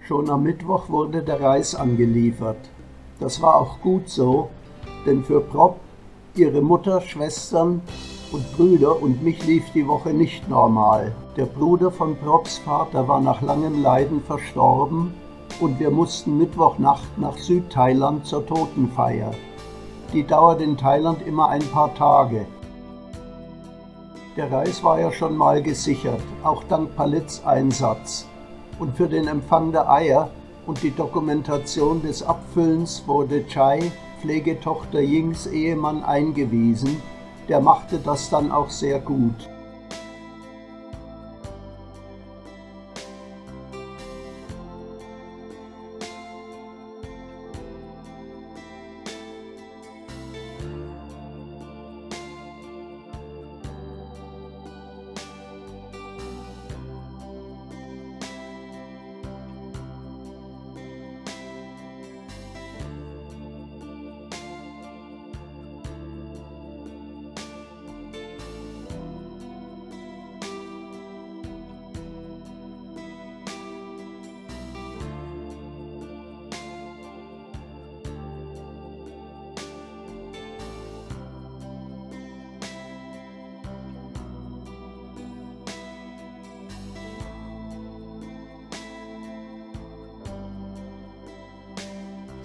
Schon am Mittwoch wurde der Reis angeliefert. Das war auch gut so, denn für Prop, ihre Mutter, Schwestern und Brüder und mich lief die Woche nicht normal. Der Bruder von Props Vater war nach langem Leiden verstorben und wir mussten Mittwochnacht nach Südthailand zur Totenfeier. Die dauert in Thailand immer ein paar Tage. Der Reis war ja schon mal gesichert, auch dank Palits Einsatz. Und für den Empfang der Eier und die Dokumentation des Abfüllens wurde Chai, Pflegetochter Yings Ehemann, eingewiesen. Der machte das dann auch sehr gut.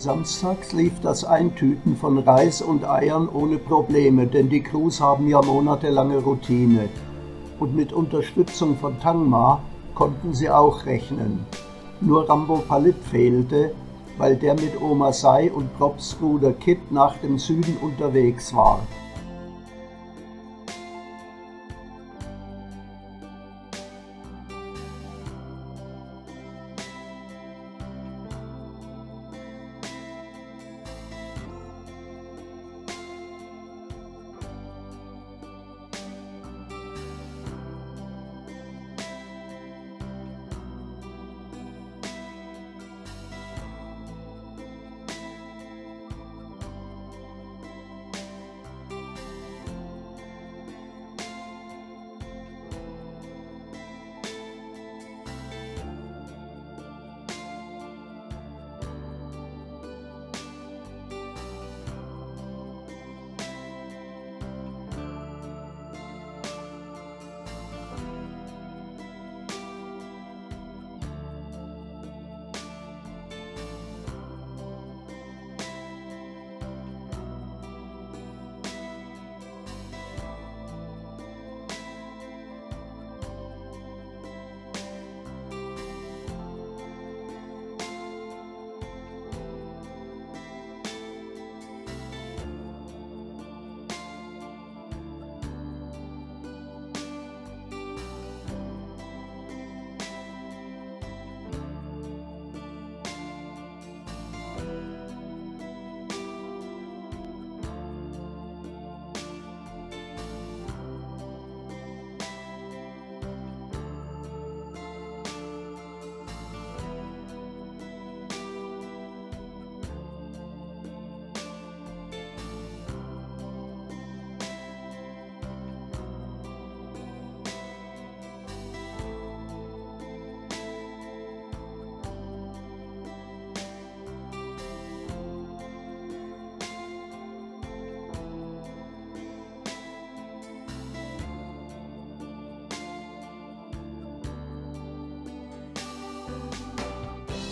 Samstags lief das Eintüten von Reis und Eiern ohne Probleme, denn die Crews haben ja monatelange Routine. Und mit Unterstützung von Tangma konnten sie auch rechnen. Nur Rambo Palit fehlte, weil der mit Oma Sai und Props Bruder Kit nach dem Süden unterwegs war.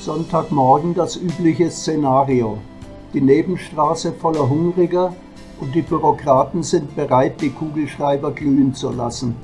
Sonntagmorgen das übliche Szenario. Die Nebenstraße voller Hungriger und die Bürokraten sind bereit, die Kugelschreiber glühen zu lassen.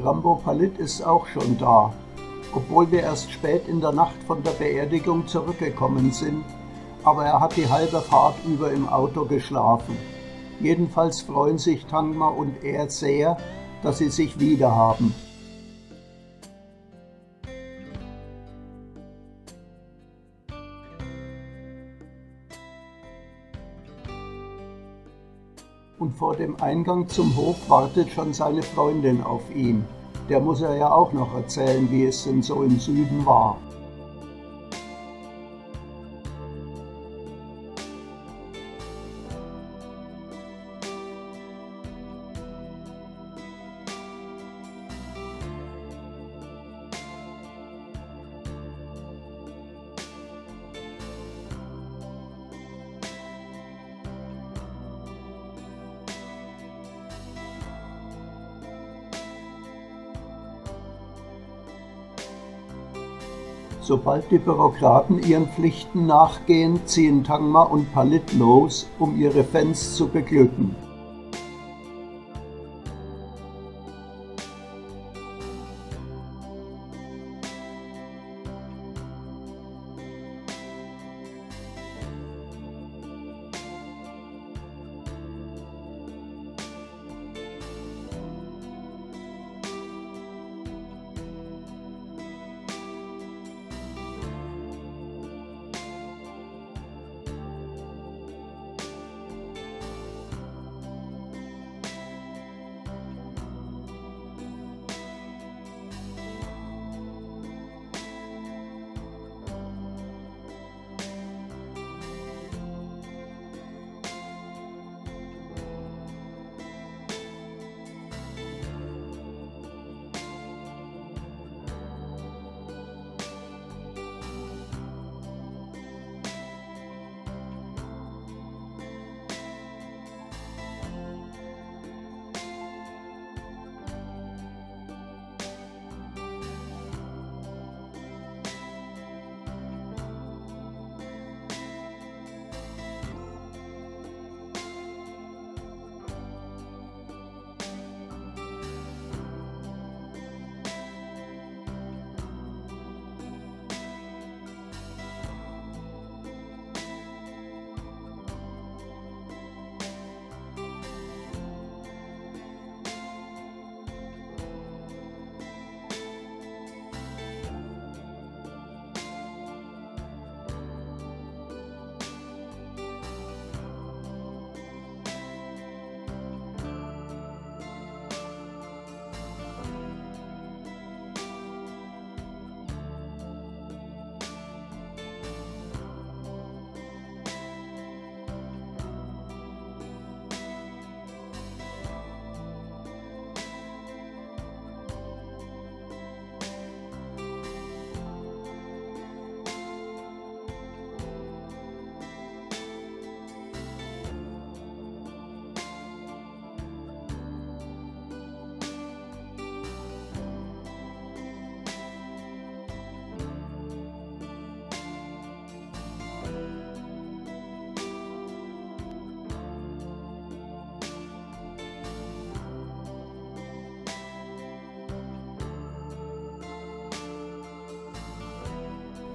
Rambo Palit ist auch schon da. obwohl wir erst spät in der Nacht von der Beerdigung zurückgekommen sind, aber er hat die halbe Fahrt über im Auto geschlafen. Jedenfalls freuen sich Tangma und er sehr, dass sie sich wiederhaben. Und vor dem Eingang zum Hof wartet schon seine Freundin auf ihn. Der muss er ja auch noch erzählen, wie es denn so im Süden war. Sobald die Bürokraten ihren Pflichten nachgehen, ziehen Tangma und Palit los, um ihre Fans zu beglücken.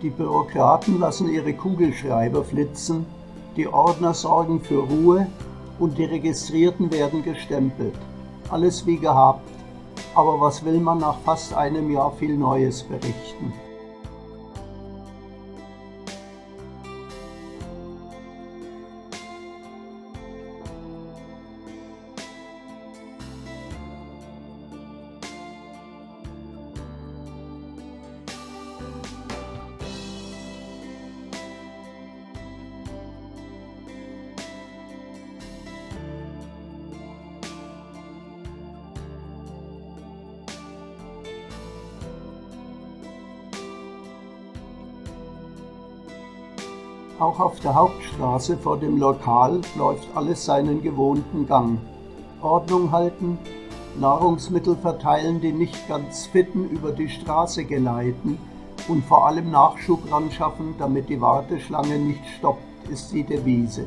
Die Bürokraten lassen ihre Kugelschreiber flitzen, die Ordner sorgen für Ruhe und die Registrierten werden gestempelt. Alles wie gehabt. Aber was will man nach fast einem Jahr viel Neues berichten? Auch auf der Hauptstraße vor dem Lokal läuft alles seinen gewohnten Gang. Ordnung halten, Nahrungsmittel verteilen, die nicht ganz Fitten über die Straße geleiten und vor allem Nachschub ranschaffen, damit die Warteschlange nicht stoppt, ist die Devise.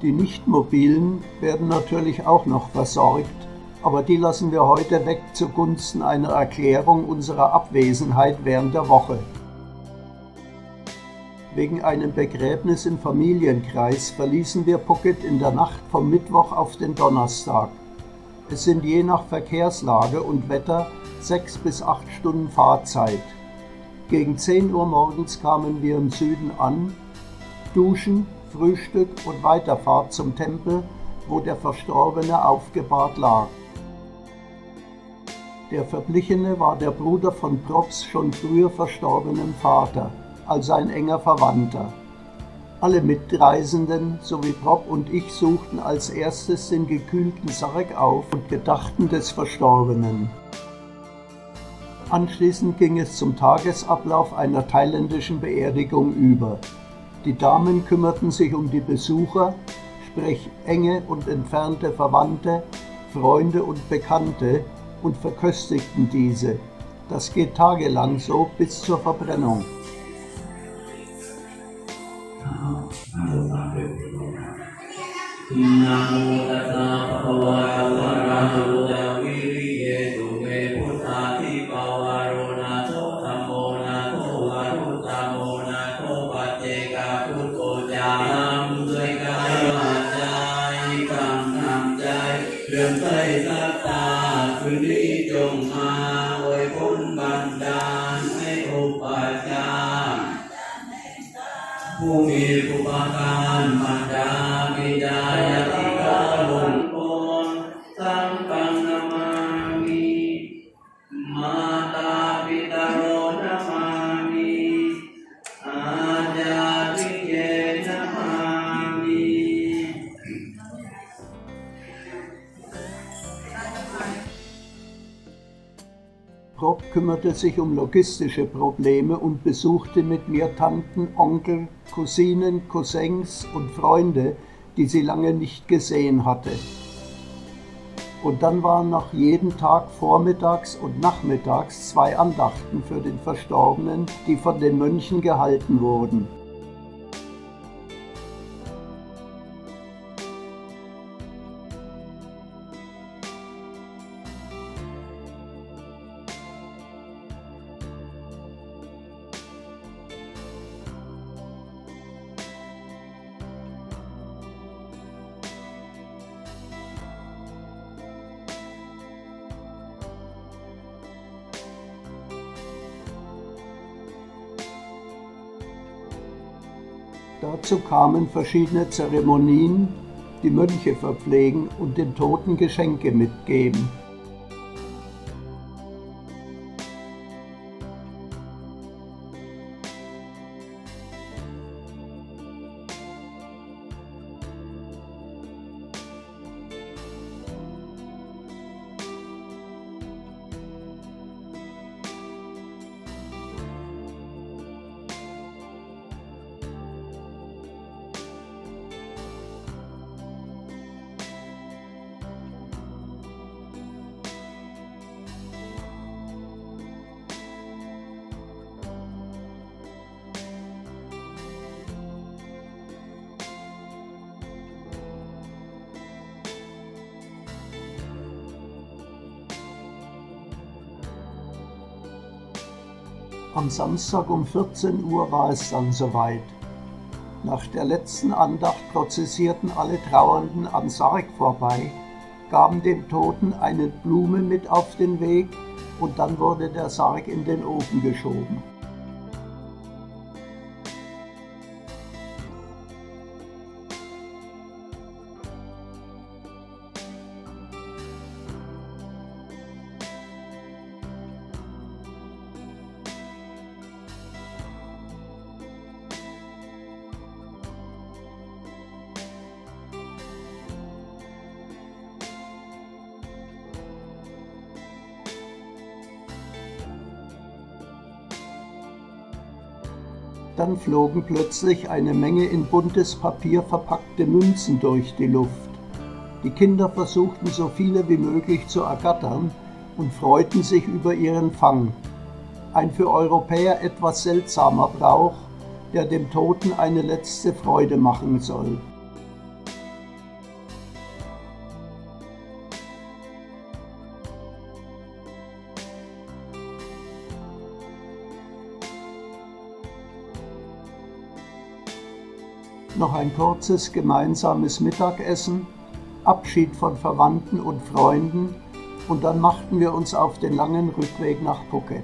Die Nichtmobilen werden natürlich auch noch versorgt, aber die lassen wir heute weg zugunsten einer Erklärung unserer Abwesenheit während der Woche. Wegen einem Begräbnis im Familienkreis verließen wir Phuket in der Nacht vom Mittwoch auf den Donnerstag. Es sind je nach Verkehrslage und Wetter 6 bis 8 Stunden Fahrzeit. Gegen 10 Uhr morgens kamen wir im Süden an, Duschen, Frühstück und Weiterfahrt zum Tempel, wo der Verstorbene aufgebahrt lag. Der Verblichene war der Bruder von Props schon früher verstorbenen Vater, also ein enger Verwandter. Alle Mitreisenden sowie Prop und ich suchten als erstes den gekühlten Sarek auf und gedachten des Verstorbenen. Anschließend ging es zum Tagesablauf einer thailändischen Beerdigung über. Die Damen kümmerten sich um die Besucher, sprich enge und entfernte Verwandte, Freunde und Bekannte, und verköstigten diese. Das geht tagelang so bis zur Verbrennung.ผู้มีอุปการมารดาบิดายาธิกาลุงพลสังฆนามามิมาตาปิตาโรนามามิอาญาติเยนามามิ Prop kümmerte sich um logistische Probleme und besuchte mit mir Tanten, Onkel, Cousinen, Cousins und Freunde, die sie lange nicht gesehen hatte. Und dann waren noch jeden Tag vormittags und nachmittags 2 Andachten für den Verstorbenen, die von den Mönchen gehalten wurden. Dazu kamen verschiedene Zeremonien, die Mönche verpflegen und den Toten Geschenke mitgeben. Am Samstag um 14 Uhr war es dann soweit. Nach der letzten Andacht prozessierten alle Trauernden am Sarek vorbei, gaben dem Toten eine Blume mit auf den Weg und dann wurde der Sarek in den Ofen geschoben. Dann flogen plötzlich eine Menge in buntes Papier verpackte Münzen durch die Luft. Die Kinder versuchten so viele wie möglich zu ergattern und freuten sich über ihren Fang. Ein für Europäer etwas seltsamer Brauch, der dem Toten eine letzte Freude machen soll. noch ein kurzes gemeinsames Mittagessen, Abschied von Verwandten und Freunden und dann machten wir uns auf den langen Rückweg nach Phuket.